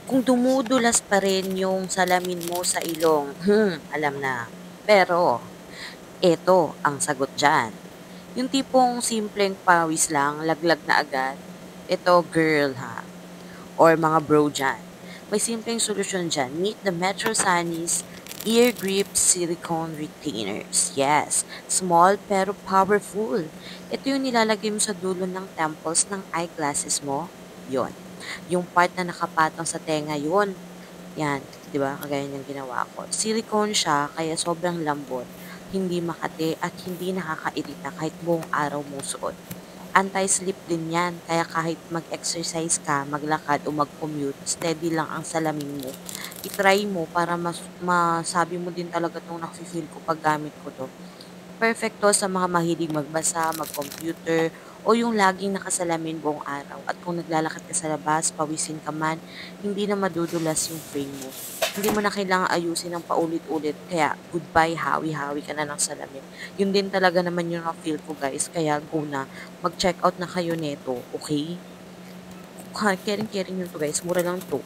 Kung dumudulas pa rin yung salamin mo sa ilong, alam na. Pero, eto ang sagot diyan. Yung tipong simpleng pawis lang, laglag na agad. Eto girl ha, or mga bro dyan. May simpleng solusyon dyan. Meet the Metro Sanis Ear Grip Silicone Retainers. Yes, small pero powerful. Ito yung nilalagay mo sa dulo ng temples ng eyeglasses mo. Yon. Yung part na nakapatong sa tenga yun. Yan, 'di ba? Kagaya ng ginawa ko. Silicone siya kaya sobrang lambot, hindi makati at hindi nakakairita kahit buong araw mong suot. Anti-slip din yan, kaya kahit mag-exercise ka, maglakad o mag-commute, steady lang ang salamin mo. I-try mo para masabi mo din talaga itong nafe-feel ko pag gamit ko to. Perfect to sa mga mahilig magbasa, mag-computer, o yung laging nakasalamin buong araw. At kung naglalakad ka sa labas, pawisin ka man, hindi na madudulas yung frame mo. Hindi mo na kailangang ayusin ng paulit-ulit. Kaya, goodbye, hawi-hawi ka na ng salamin. Yun din talaga naman yung na-feel ko, guys. Kaya, go na. Mag-check out na kayo neto, okay? Caring-caring yun to, guys. Mura lang to.